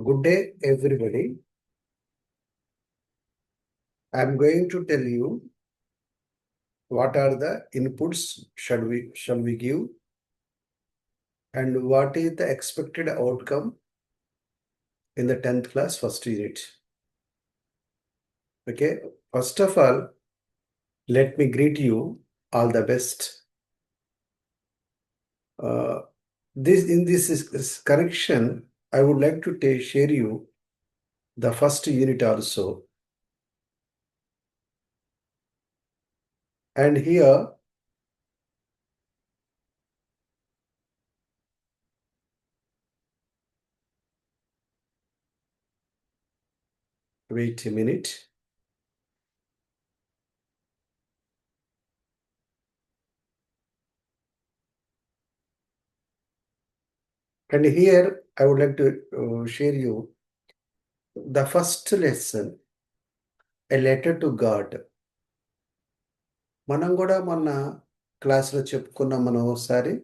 Good day, everybody. I'm going to tell you what are the inputs shall we give and what is the expected outcome in the 10th class first unit. Okay, first of all, let me greet you all the best. In this correction, I would like to share you the first unit also. And here, wait a minute. And here, I would like to share you the first lesson, a letter to God. మనం కూడా మొన్న క్లాస్లో చెప్పుకున్నాం మనం ఒకసారి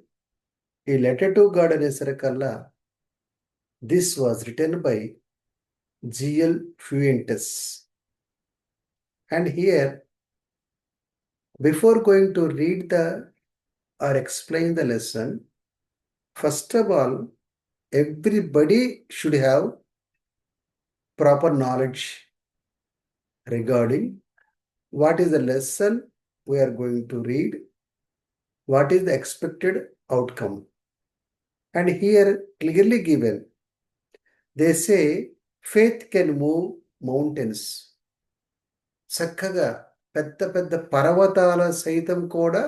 ఈ letter to God అనేసరికల్లా this was written by G L Fuentes. And here before going to read the or explain the lesson, first of all everybody should have proper knowledge regarding what is the lesson we are going to read, what is the expected outcome. And here clearly given, they say faith can move mountains. చక్కగా పెద్ద పెద్ద పర్వతాల సైతం కూడా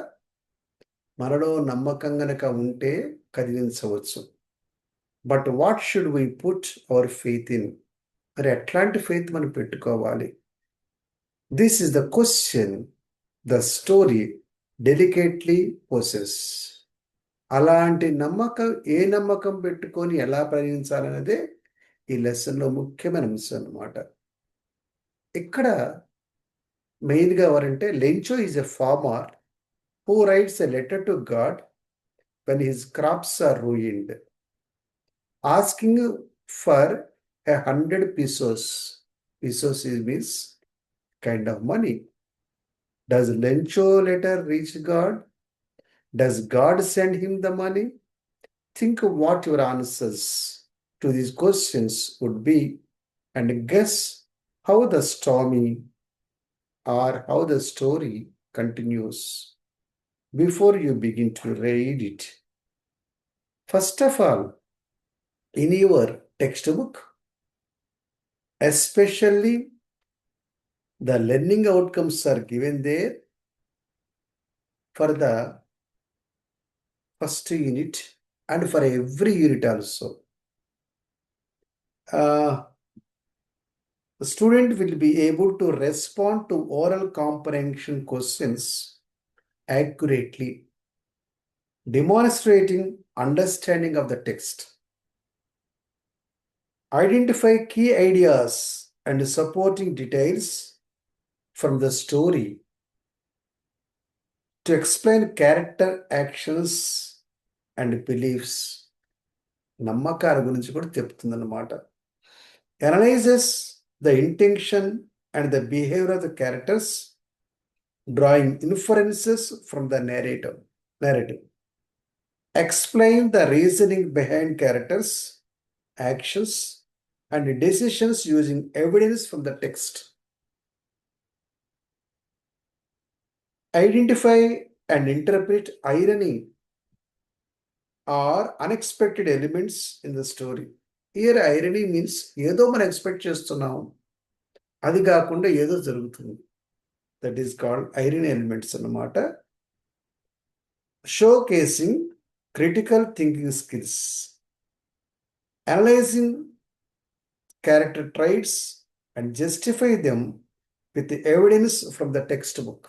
మనలో నమ్మకం గనక ఉంటే కదిలించవచ్చు. But what should we put our faith in? మరి ఎట్లాంటి ఫెయిత్ మనం పెట్టుకోవాలి? This is the question the story delicately poses. అలాంటి నమ్మకం ఏ నమ్మకం పెట్టుకొని ఎలా ప్రయోగించాలనేదే ఈ లెసన్లో ముఖ్యమైన అంశం అన్నమాట. ఇక్కడ మెయిన్గా ఎవరంటే Lencho is a farmer who writes a letter to God when his crops are ruined, asking for 100 pesos. Pesos means kind of money. Does Lencho letter reach God? Does God send him the money? Think what your answers to these questions would be and guess how the stormy or how the story continues before you begin to read it. First of all, in your textbook, especially the learning outcomes are given there for the first unit and for every unit also. The student will be able to respond to oral comprehension questions accurately, demonstrating understanding of the text. Identify key ideas and supporting details from the story to explain character, actions and beliefs. నమ్మకాల గురించి కూడా చెప్తుందన్నమాట. Analyzes the intention and the behavior of the characters, drawing inferences from the narrative. Explain the reasoning behind characters, actions and decisions using evidence from the text. Identify and interpret irony or unexpected elements in the story. Here irony means ఏదో మనం expect చేస్తున్నాం, అది కాకుండా ఏదో జరుగుతుంది. That is called irony elements అన్నమాట. Showcasing critical thinking skills, analyzing character traits and justify them with the evidence from the textbook.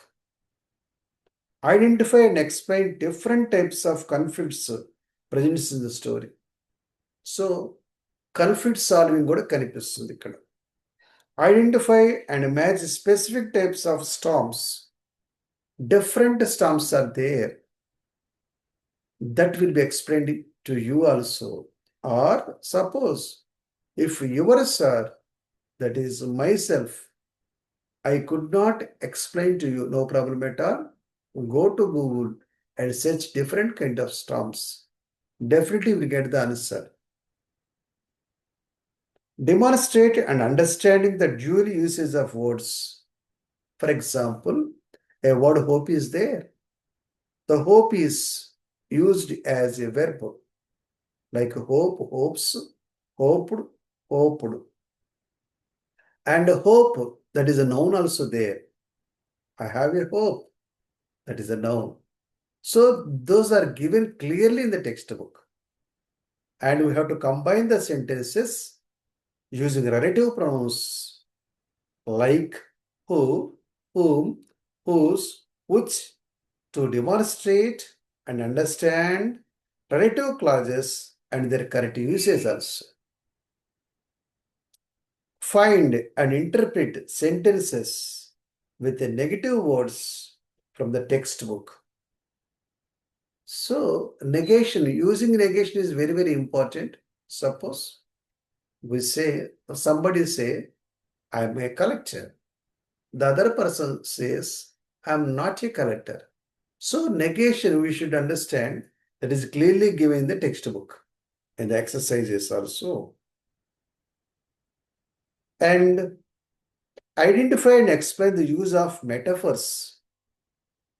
Identify and explain different types of conflicts present in the story. So, conflict solving కూడా కనిపిస్తుంది ఇక్కడ. Identify and match specific types of storms. Different storms are there. That will be explained to you also. Or suppose If yours are, that is myself, I could not explain to you, no problem at all. Go to Google and search different kind of storms. Definitely will get the answer. Demonstrate and understanding the dual uses of words. For example, a word hope is there. The hope is used as a verb, like hope, hopes, hoped, hoped. And hope, that is a noun also there. I have a hope, that is a noun. So those are given clearly in the textbook. And we have to combine the sentences using relative pronouns like who, whom, whose, which to demonstrate and understand relative clauses and their correct uses also. Find and interpret sentences with the negative words from the textbook. So negation, using negation is very, very important. Suppose we say, somebody say, I am a collector. The other person says, I am not a collector. So negation, we should understand that is clearly given in the textbook and the exercises also. And identify and explain the use of metaphors.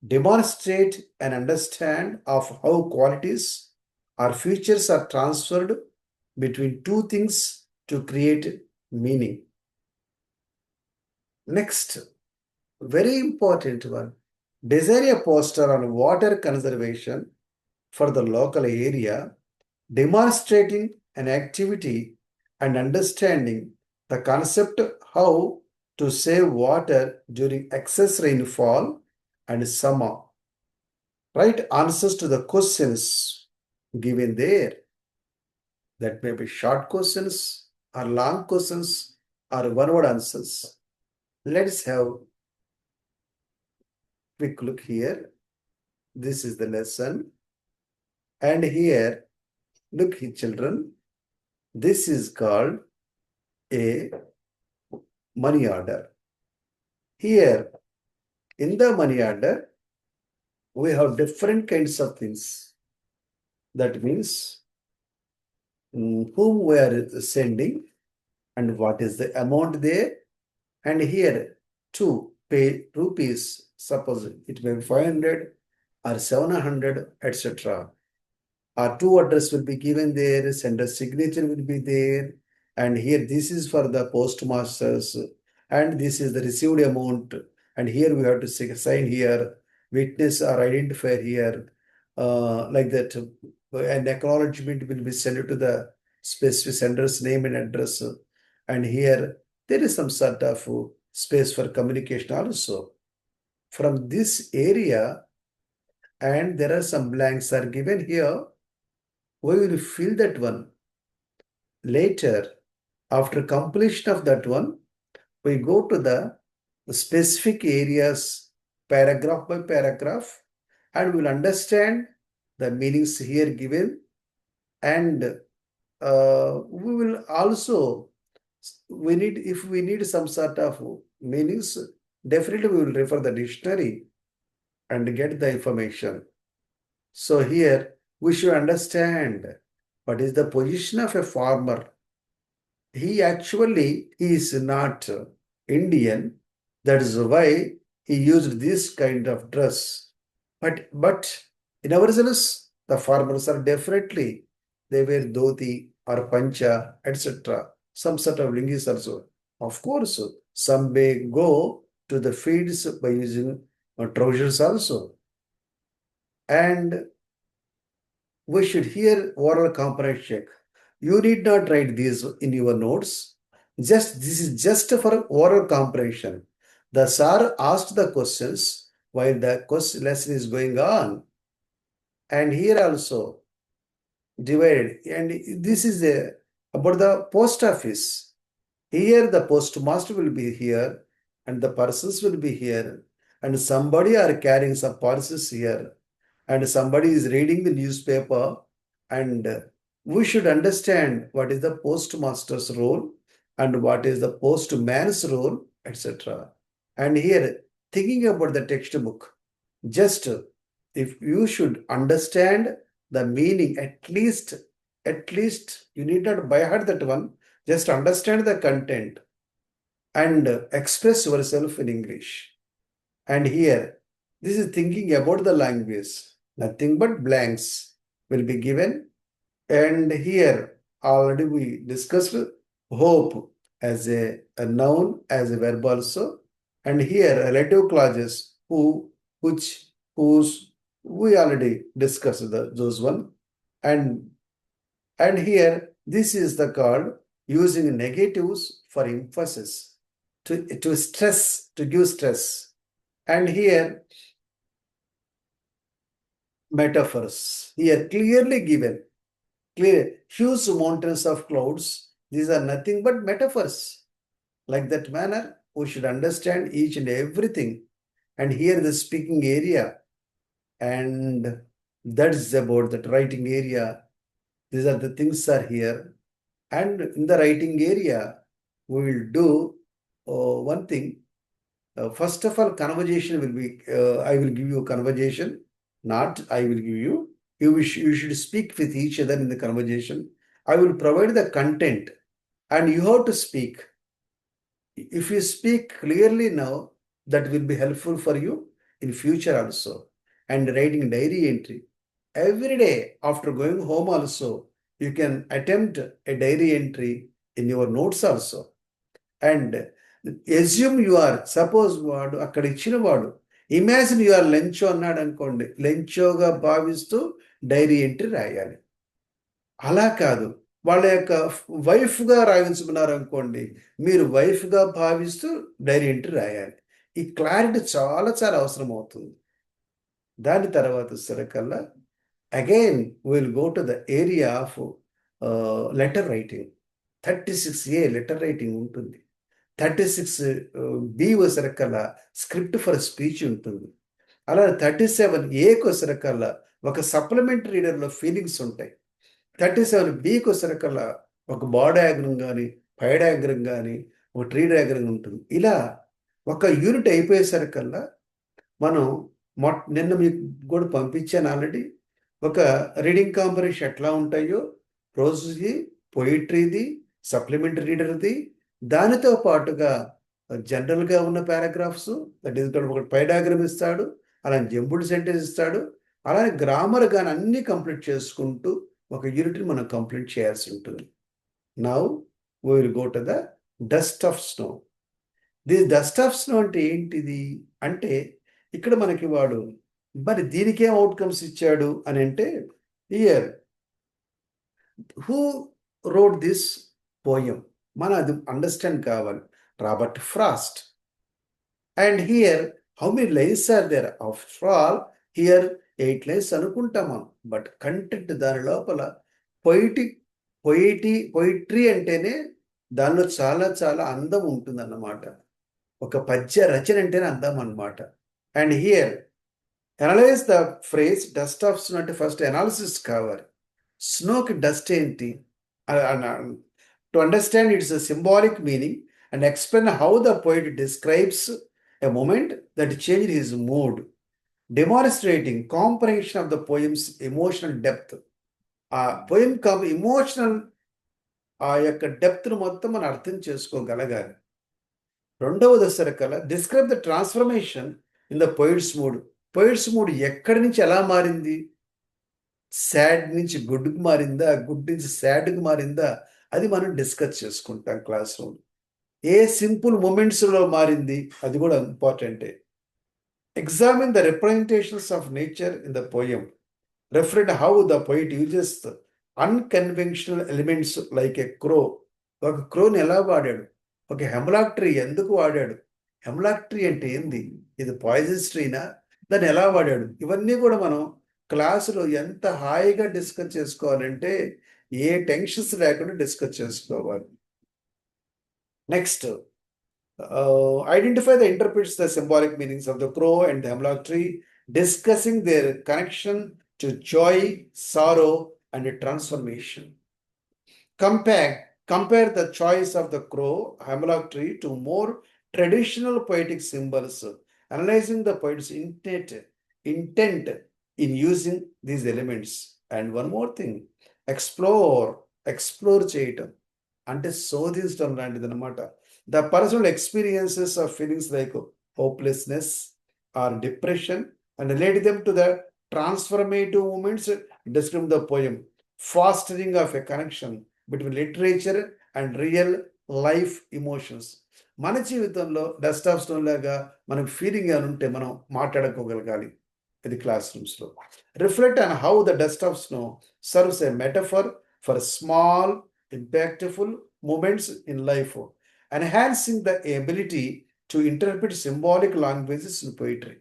Demonstrate and understand of how qualities or features are transferred between two things to create meaning. Next, very important one. Design a poster on water conservation for the local area, demonstrating an activity and understanding the concept how to save water during excess rainfall and summer. Write answers to the questions given there. That may be short questions or long questions or one-word answers. Let's have a quick look here. This is the lesson. And here, look children, this is called a money order. Here, in the money order, we have different kinds of things. That means whom we are sending and what is the amount there. And here, to pay rupees, suppose it may be 500 or 700, etc. Or two address will be given there, sender signature will be there. And here, this is for the postmasters. And this is the received amount. And here we have to sign here, witness or identifier here, like that. An acknowledgement will be sent to the specific sender's name and address. And here, there is some sort of space for communication also. From this area, and there are some blanks are given here, we will fill that one. Later, after completion of that one, we go to the specific areas, paragraph by paragraph, and we'll understand the meanings here given. And we will also, if we need some sort of meanings, definitely we will refer the dictionary and get the information. So here we should understand what is the position of a farmer. He is not Indian. That is why he used this kind of dress. But in our sense, the farmers are definitely, they wear dhoti or pancha, etc. Some sort of lingis also. Of course, some may go to the fields by using trousers also. And we should hear oral component check. You need not write these in your notes. This is just for oral comprehension. The sir asked the questions while the lesson is going on. And here also divided. And this is about the post office. Here the postmaster will be here and the persons will be here. And somebody are carrying some parcels here. And somebody is reading the newspaper and we should understand what is the postmaster's role and what is the postman's role, etc. And here, thinking about the textbook, just if you should understand the meaning, at least you need not by heart that one, just understand the content and express yourself in English. And here, this is thinking about the language. Nothing but blanks will be given. And here, already we discussed hope as a noun, as a verb also. And here, relative clauses, who, which, whose, we already discussed those one. And here, this is the called using negatives for emphasis, to stress, to give stress. And here, metaphors, here clearly given, clear, huge mountains of clouds, these are nothing but metaphors. Like that manner, we should understand each and everything. And here the speaking area, and that is about that writing area. These are the things are here. And in the writing area, we will do one thing. First of all, conversation will be, I will give you a conversation, not I will give you. You should speak with each other in the conversation. I will provide the content and you have to speak. If you speak clearly now, that will be helpful for you in future also. And writing diary entry. Every day after going home also, you can attempt a diary entry in your notes also. And assume you are, suppose వాడు అక్కడ ఇచ్చిన వాడు, imagine you are Lencho అన్నాడు అనుకోండి, లెంచోగా భావిస్తూ diary entry రాయాలి. అలా కాదు, వాళ్ళ యొక్క వైఫ్గా రాయించుకున్నారు అనుకోండి, మీరు వైఫ్గా భావిస్తూ డైరీ ఎంట్రీ రాయాలి. ఈ క్లారిటీ చాలా చాలా అవసరం అవుతుంది. దాని తర్వాత సరికల్లా again will go to the area of letter writing. 36A letter writing ఉంటుంది. 36B వచ్చేసరికల్లా స్క్రిప్ట్ ఫర్ స్పీచ్ ఉంటుంది. అలా 37Aకి వచ్చేసరికల్లా ఒక సప్లిమెంటరీ రీడర్లో ఫీలింగ్స్ ఉంటాయి. 37Bకి వచ్చేసరికల్లా ఒక బా డయాగ్రమ్ కానీ, పై డయాగ్రమ్ కానీ, ఒక ట్రీ డయాగ్రమ్ ఉంటుంది. ఇలా ఒక యూనిట్ అయిపోయేసరికల్లా మనం నిన్న మీకు కూడా పంపించాను ఆల్రెడీ. ఒక రీడింగ్ కాంపరేషన్ ఎట్లా ఉంటాయో, ప్రోజ్ది, పోయిట్రీది, సప్లిమెంటరీ రీడర్ది, దానితో పాటుగా జనరల్గా ఉన్న పారాగ్రాఫ్స్, దట్ ఈస్ ఒక పై డయాగ్రమ్ ఇస్తాడు, అలా జంబుడ్ సెంటెన్స్ ఇస్తాడు, అలానే గ్రామర్ కానీ అన్నీ కంప్లీట్ చేసుకుంటూ ఒక యూనిట్ని మనం కంప్లీట్ చేయాల్సి ఉంటుంది. Now we will go to the dust of snow. The dust of snow అంటే ఏంటిది అంటే, ఇక్కడ మనకి వాడు మరి దీనికేం అవుట్కమ్స్ ఇచ్చాడు అని అంటే, here who wrote this poem, మన అది అండర్స్టాండ్ కావాలి. Robert Frost. And here how many lines are there? After all here 8 lines అనుకుంటామా, బట్ కంటెంట్ దాని లోపల పొయిట్రీ అంటేనే దానిలో చాలా చాలా అందం ఉంటుందన్నమాట. ఒక పద్య రచన అంటేనే అందం అన్నమాట. And here analyze the phrase dust of snow అంటే ఫస్ట్ అనాలిసిస్ కావాలి. స్నోకి డస్ట్ ఏంటి, to understand its a symbolic meaning and explain how the poet describes a moment that change his mood, demonstrating comprehension of the poem's emotional depth. ఆ poem emotional ఆ యొక్క డెప్త్ను మొత్తం మనం అర్థం చేసుకోగలగాలి. రెండవ దశ కల్లా describe the transformation in the poets mood. Poets mood ఎక్కడి నుంచి ఎలా మారింది, సాడ్ నుంచి గుడ్కి మారిందా, గుడ్ నుంచి సాడ్కి మారిందా, అది మనం డిస్కస్ చేసుకుంటాం క్లాస్ రూమ్. ఏ సింపుల్ మూమెంట్స్లో మారింది, అది కూడా ఇంపార్టెంటే. Examine the representations of nature in the poem. Referent how the poet uses unconventional elements like a crow. ఒక క్రోని ఎలా వాడాడు, ఒక హెమ్లాక్ ట్రీ ఎందుకు వాడాడు, హెమ్లాక్ ట్రీ అంటే ఏంది, ఇది పాయిజన్స్ ట్రీనా, దాన్ని ఎలా వాడాడు, ఇవన్నీ కూడా మనం క్లాసులో ఎంత హాయిగా డిస్కస్ చేసుకోవాలంటే ఏ టెన్షన్స్ లేకుండా డిస్కస్ చేసుకోవాలి. Next, identify the interprets the symbolic meanings of the crow and the hemlock tree, discussing their connection to joy, sorrow and transformation. Compare the choice of the crow, hemlock tree to more traditional poetic symbols, analyzing the poet's intent in using these elements. And one more thing, explore చేయటం అంటే శోధించడం లాంటిది అనమాట. The personal experiences of feelings like hopelessness are depression and relate them to the transformative moments described in the poem, fostering of a connection between literature and real life emotions. మన జీవితంలో dust of stone లాగా మనకు feeling అని ఉంటే మనం మాట్లాడుకోగలగాలి ఇది class రూమ్స్లో. Reflect on how the dust of snow serves a metaphor for small impactful moments in life, enhancing the ability to interpret symbolic languages in poetry.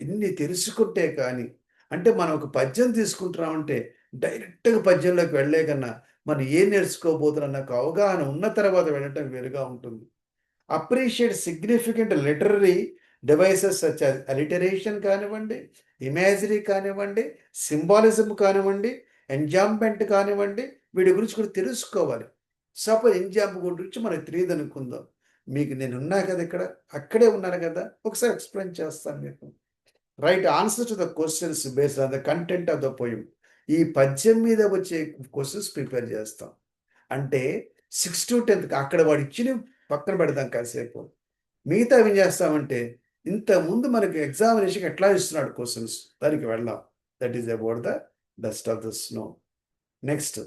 ఇన్ని తెలుసుకుంటే కానీ, అంటే మనం ఒక పద్యం తీసుకుంటున్నామంటే డైరెక్ట్గా పద్యంలోకి వెళ్ళే కన్నా మనం ఏం నేర్చుకోబోతున్నా నాకు అవగాహన ఉన్న తర్వాత వెళ్ళటం వేరుగా ఉంటుంది. Appreciate significant literary devices such as alliteration కానివ్వండి, ఇమేజరీ కానివ్వండి, సింబాలిజం కానివ్వండి, ఎంజాంప్మెంట్ కానివ్వండి, వీటి గురించి కూడా తెలుసుకోవాలి. సపోజ్ ఎంజాంప్ గురించి మనకు తెలియదు అనుకుందాం. మీకు నేను ఉన్నా కదా ఇక్కడ, అక్కడే ఉన్నాను కదా, ఒకసారి ఎక్స్ప్లెయిన్ చేస్తాను మీకు. Right answer to the questions based on the content of the poem. ఈ పద్యం మీద వచ్చే క్వశ్చన్స్ ప్రిపేర్ చేస్తాం. అంటే 6 to 10 అక్కడ వాడు ఇచ్చిన పక్కన పెడదాం కాసేపు. మిగతా ఏం చేస్తామంటే ఇంతకుముందు మనకి ఎగ్జామినేషన్ ఎట్లా ఇస్తున్నాడు క్వశ్చన్స్, దానికి వెళ్దాం. That is about the dust of the snow. Next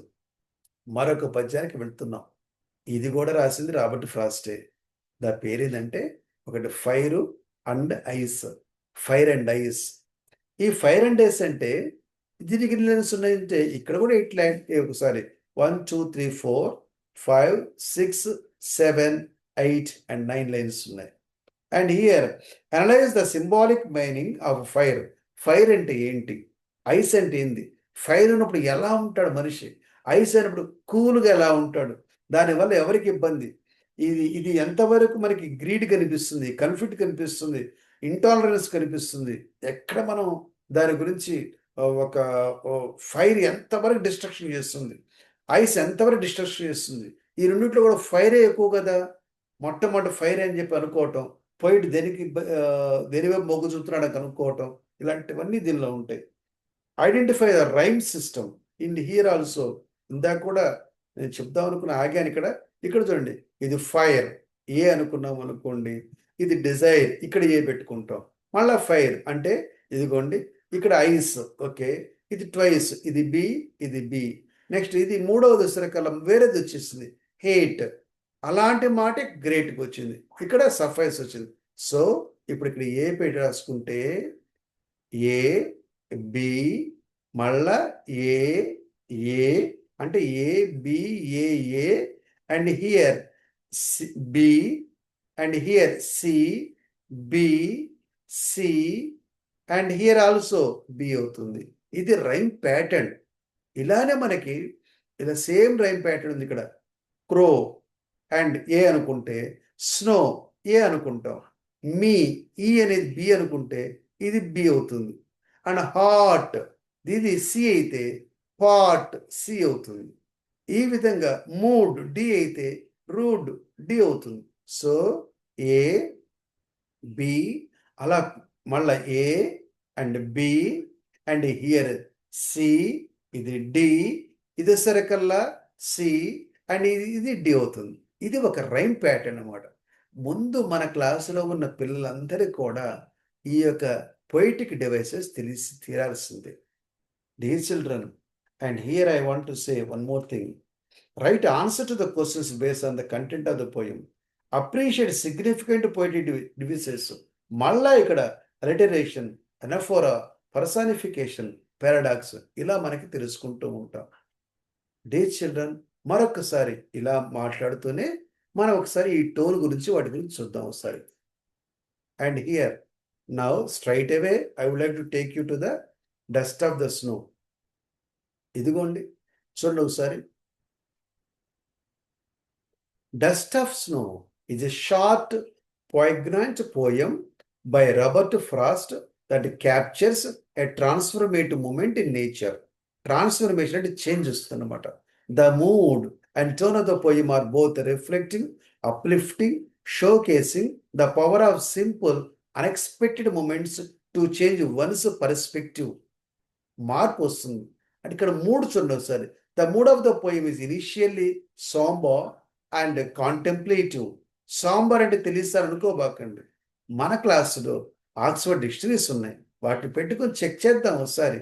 మరొక పద్యానికి వెళ్తున్నాం. ఇది కూడా రాసింది రాబర్ట్ ఫ్రాస్టే. దా పేరు ఏంటంటే ఒకటి fire and ice. Fire and ice. ఈ ఫైర్ అండ్ ఐస్ అంటే దీనికి లైన్స్ ఉన్నాయంటే ఇక్కడ కూడా 8 లైన్. ఒకసారి 1 2 3 4 5 6 7 8 and 9 లైన్స్ ఉన్నాయి. And here analyze the symbolic meaning of fire. Fire అంటే ఏంటి, ఐస్ అంటే ఏంది, ఫైర్ ఉన్నప్పుడు ఎలా ఉంటాడు మనిషి, ఐస్ అయినప్పుడు కూల్గా ఎలా ఉంటాడు, దానివల్ల ఎవరికి ఇబ్బంది, ఇది ఎంతవరకు మనకి గ్రీడ్ కనిపిస్తుంది, కన్ఫ్లిక్ట్ కనిపిస్తుంది, ఇంటాలరెన్స్ కనిపిస్తుంది, ఎక్కడ మనం దాని గురించి ఒక ఫైర్ ఎంతవరకు డిస్ట్రక్షన్ చేస్తుంది, ఐస్ ఎంతవరకు డిస్ట్రక్షన్ చేస్తుంది. ఈ రెండింటిలో కూడా ఫైరే ఎక్కువ కదా. మొట్టమొదటి ఫైర్ అని చెప్పి అనుకోవటం, పోయిట్ దేనివైపు మొగ్గు చూపుతున్నాడు కనుక్కోవటం, ఇలాంటివన్నీ దీనిలో ఉంటాయి. Identify the rhyme system in here also. ఇందాక కూడా నేను చెప్దాం అనుకున్న ఆగాను ఇక్కడ చూడండి. ఇది ఫైర్ ఏ అనుకున్నాం అనుకోండి, ఇది డిజైర్ ఇక్కడ ఏ పెట్టుకుంటాం, మళ్ళీ ఫైర్ అంటే ఇదిగోండి ఇక్కడ ఐస్, ఓకే, ఇది ట్వైస్, ఇది బి, ఇది బి. నెక్స్ట్ ఇది మూడవ దశరకాలం వేరేది వచ్చేసింది హేట్. అలాంటి మాట గ్రేట్కి వచ్చింది, ఇక్కడ సఫైస్ వచ్చింది. సో ఇప్పుడు ఇక్కడ ఏ పెట్టి రాసుకుంటే ఏ బి మళ్ళా ఏ అంటే A B A and here B and here C B C and here also B అవుతుంది. ఇది రైమ్ ప్యాటర్న్. ఇలానే మనకి ఇలా సేమ్ రైమ్ ప్యాటర్న్ ఉంది. ఇక్కడ క్రో అండ్ ఏ అనుకుంటే స్నో ఏ అనుకుంటాం, మీ ఈ అనేది బి అనుకుంటే ఇది బి అవుతుంది. అండ్ హాట్ ఇది సి అయితే పాట్ సి అవుతుంది. ఈ విధంగా మూడ్ డి అయితే రూడ్ డి అవుతుంది. సో ఏ బి అలా మళ్ళా A and B and here C, ఇది డి, ఇది సరికల్లా సి అండ్ ఇది డి అవుతుంది. ఇది ఒక రైమ్ ప్యాటర్న్ అన్నమాట. ముందు మన క్లాసులో ఉన్న పిల్లలందరికీ కూడా ఈ యొక్క పొయిటిక్ డివైసెస్ తెలిసి తీరాల్సిందే. Dear children, and here I want to say one more thing. Write answer to the questions based on the content of the poem. Appreciate significant poetic devices. మళ్ళా ఇక్కడ alliteration, anaphora, personification, paradox ఇలా మనకి తెలుసుకుంటూ ఉంటాం. Dear children, మరొకసారి ఇలా మాట్లాడుతూనే మనం ఒకసారి ఈ టోన్ గురించి వాటి గురించి చూద్దాం ఒకసారి. And here now straight away I would like to take you to the dust of the snow. ఇదిగోండి చూడండి ఒకసారి. Dust of snow is a short poignant poem by Robert Frost that captures a transformative moment in nature. Transformation అంటే change వస్తుంది అనమాట. The mood and tone of the poem are both reflecting, uplifting, showcasing the power of simple, unexpected moments to change one's perspective. మార్పు వస్తుంది అంటే ఇక్కడ moods ఉండవు sir. The mood of the poem is initially sambar and contemplative. Sambar అంటే తెలియస్తారు అనుకోబాకండి. మన క్లాసులో Oxford dictionaries ఉన్నాయి, వాటిని పెట్టుకొని చెక్ చేద్దాం ఒకసారి.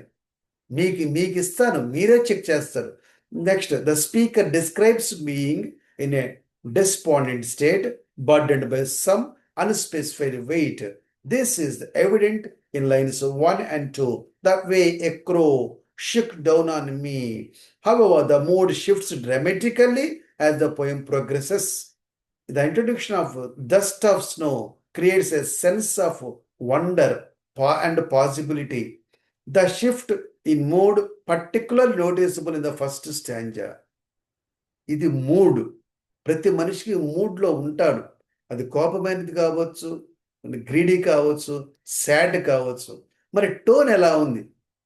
మీకు ఇస్తాను, మీరే చెక్ చేస్తారు. Next, the speaker describes being in a despondent state, burdened by some unspecified weight. This is evident in lines 1 and 2. The way a crow shook down on me. However, the mood shifts dramatically as the poem progresses. The introduction of dust of snow creates a sense of wonder and possibility. The shift in mood particularly noticeable in the first stanza. ఇది mood. ప్రతి మనిషికి మూడ్లో ఉంటాడు. అది కోపమైనది కావచ్చు, greedy కావచ్చు, sad కావచ్చు. మరి టోన్ ఎలా ఉంది?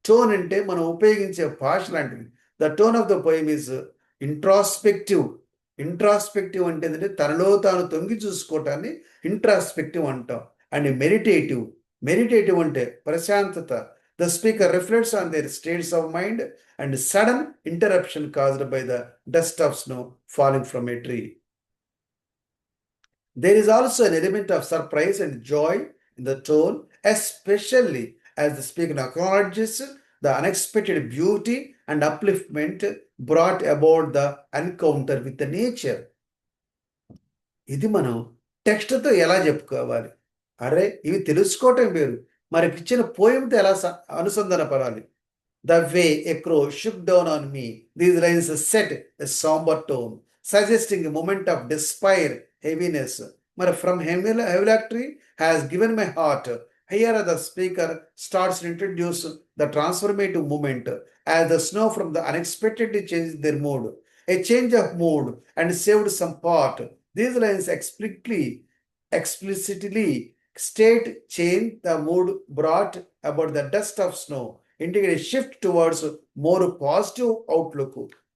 టోన్ అంటే మనం ఉపయోగించే భాష లాంటిది. The tone of the poem is introspective. Introspective అంటే ఏంటంటే తనలో తాను తొంగి చూసుకోవటాన్ని ఇంట్రాస్పెక్టివ్ అంటాం. And meditative. మెడిటేటివ్ అంటే ప్రశాంతత. The speaker reflects on their states of mind and sudden interruption caused by the dust of snow falling from a tree. There is also an element of surprise and joy in the tone, especially as the speaker acknowledges the unexpected beauty and upliftment brought about the encounter with the nature. ఇది మనం టెక్స్ట్తో ఎలా చెప్పుకోవాలి? అరే ఇవి తెలుసుకోవటం వేరు, మనకి ఇచ్చిన పోయంతో ఎలా అనుసంధానపడాలి. The way a crow shook down on me. These lines set a somber tone, suggesting a moment of despair, heaviness. But from heavy has given my heart. Here the speaker starts to introduce the transformative moment as the snow from the unexpectedly changed their mood. A change of mood and saved some part. These lines explicitly state change the mood brought about the dust of snow, indicate a shift towards more positive outlook.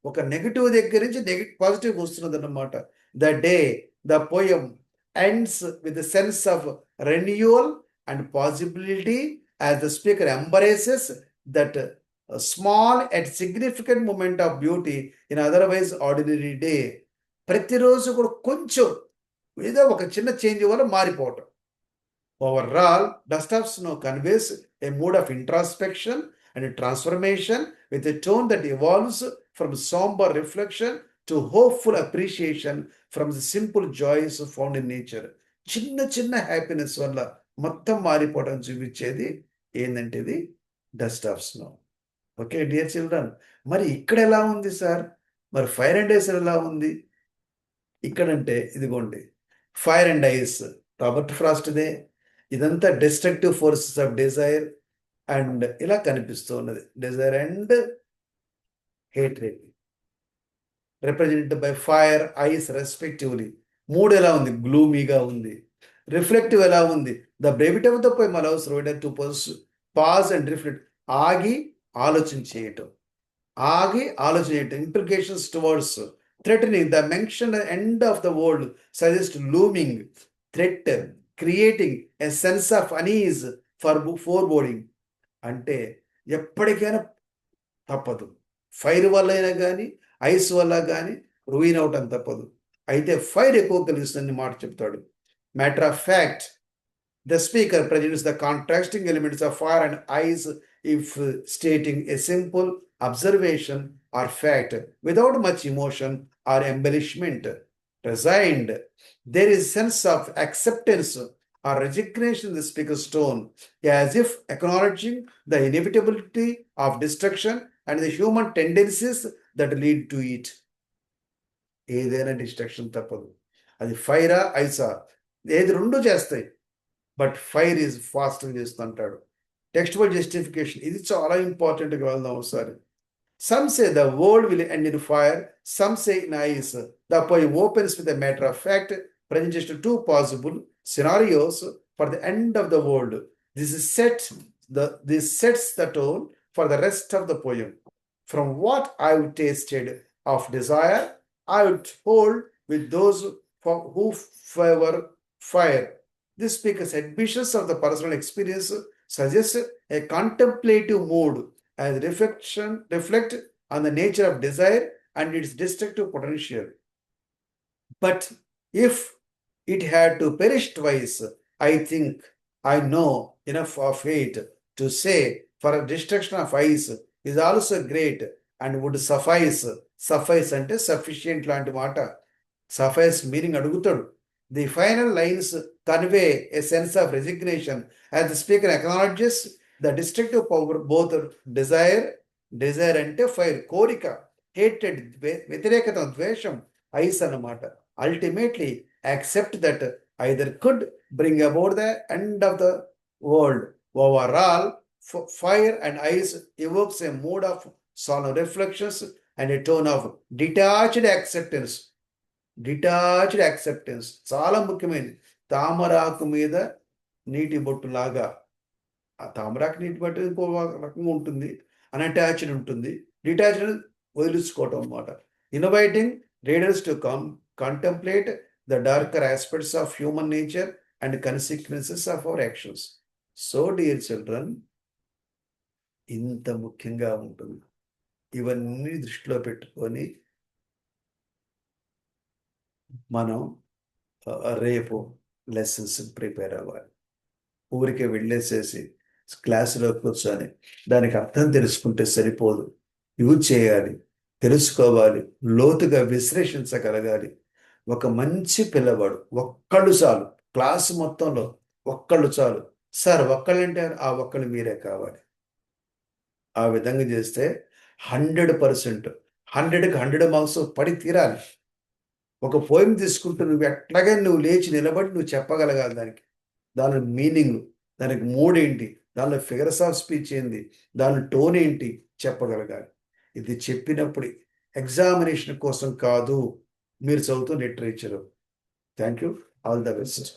ఒక negative దగ్గర నుంచి positive వస్తున్నది అన్నమాట. The day the poem ends with a sense of renewal and possibility as the speaker embraces that small and significant moment of beauty in otherwise ordinary day. ప్రతిరోజు కూడా కొంచెం ఏదో ఒక చిన్న చేంజ్ వల్ల మారిపోవటం. Overall, dust of snow conveys a mood of introspection and transformation with a tone that evolves from somber reflection to hopeful appreciation from the simple joys found in nature. చిన్న చిన్న happiness వల్ల మొత్తం మారిపోవడం చూపించేది ఏంటంటే ఇది dust of snow. Okay dear children, మరి ఇక్కడ ఎలా ఉంది సార్? మరి ఫైర్ అండ్ ఐస్ ఎలా ఉంది? ఇక్కడంటే ఇదిగోండి, ఫైర్ అండ్ ఐస్ రాబర్ట్ ఫ్రాస్ట్దే. ఇదంతా destructive forces of desire and ఇలా కనిపిస్తూ ఉన్నది. Desire and hatred represented by fire, ice respectively. Mood ఎలా ఉంది? గ్లూమీగా ఉంది. రిఫ్లెక్టివ్ ఎలా ఉంది? The brevity of the poem allows reader to pause and reflect. ఆగి ఆలోచన చేయటం. Implications towards threatening. The mentioned end of the world suggests looming threat, creating a sense of unease for foreboding. అంటే ఎప్పటికైనా తప్పదు. Fire వల్ల అయినా కానీ, ice వల్ల కానీ రూయిన్ అవటం తప్పదు. అయితే ఫైర్ ఎక్కువ కలిగిస్తుందని మాట చెప్తాడు. Matter of fact, the speaker presents the contrasting elements of fire and ice if stating a simple observation or fact without much emotion or embellishment. Resigned, there is sense of acceptance or resignation in the speaker's tone, as if acknowledging the inevitability of destruction and the human tendencies that lead to it. ఏదైనా destruction తప్పదు. అది ఫైరా ఐసా ఏది రెండు చేస్తాయి, but fire is ఫాస్ట్గా చేస్తుంటాడు. Textual justification ఇది చాలా ఇంపార్టెంట్గా వెళ్దాం ఒకసారి. Some say the world will end in fire, some say in ice. The poem opens with a matter of fact, presentation two possible scenarios for the end of the world. This sets the tone for the rest of the poem. From what I've tasted of desire I would hold with those who favor fire. This speaker's admissions of the personal experience suggest a contemplative mood as reflect on the nature of desire and its destructive potential. But if it had to perish twice, I think I know enough of it to say for a destruction of ice is also great and would suffice. Suffice అంటే sufficient లాంటి మాట. Suffice meaning అడుగుతాడు. The final lines convey a sense of resignation as the speaker acknowledges the destructive power both desire అంటే fire, కోరిక, hatred వ్యతిరేకత, ద్వేషం, ice అన్నమాట. Ultimately accept that either could bring about the end of the world. Overall, fire and ice evokes a mood of solemn reflections and a tone of detached acceptance. Detached acceptance చాలా ముఖ్యమైనది. తామరాకు మీద నీటి బొట్టు లాగా. ఆ తామరాకు నీటి బొట్టు ఇంకో రకంగా ఉంటుంది, అన్అటాచ్డ్ ఉంటుంది, డిటాచ్డ్ వదిలించుకోవటం అన్నమాట. Inviting readers to contemplate the darker aspects of human nature and consequences of our actions. So dear children, ఇంత ముఖ్యంగా ఉంటుంది. ఇవన్నీ దృష్టిలో పెట్టుకొని మనం రేపు లెసన్స్ ప్రిపేర్ అవ్వాలి. ఊరికే వెళ్ళేసేసి క్లాసులో కూర్చొని దానికి అర్థం తెలుసుకుంటే సరిపోదు. యూజ్ చేయాలి, తెలుసుకోవాలి, లోతుగా విశ్లేషించగలగాలి. ఒక మంచి పిల్లవాడు ఒక్కళ్ళు చాలు, క్లాసు మొత్తంలో ఒక్కళ్ళు చాలు. సార్ ఒక్కళ్ళంటే ఆ ఒక్కళ్ళు మీరే కావాలి. ఆ విధంగా చేస్తే 100%, 100కి 100 మార్క్స్ పడి తీరాలి. ఒక పోయం తీసుకుంటూ నువ్వు ఎట్లాగే నువ్వు లేచి నిలబడి నువ్వు చెప్పగలగాలి. దాని మీనింగ్, దానికి మూడ్ ఏంటి, దానిలో ఫిగర్స్ ఆఫ్ స్పీచ్ ఏంది, దాని టోన్ ఏంటి చెప్పగలగాలి. ఇది చెప్పినప్పుడు ఎగ్జామినేషన్ కోసం కాదు, మీరు చదువుతూ literature. Thank you. All the best.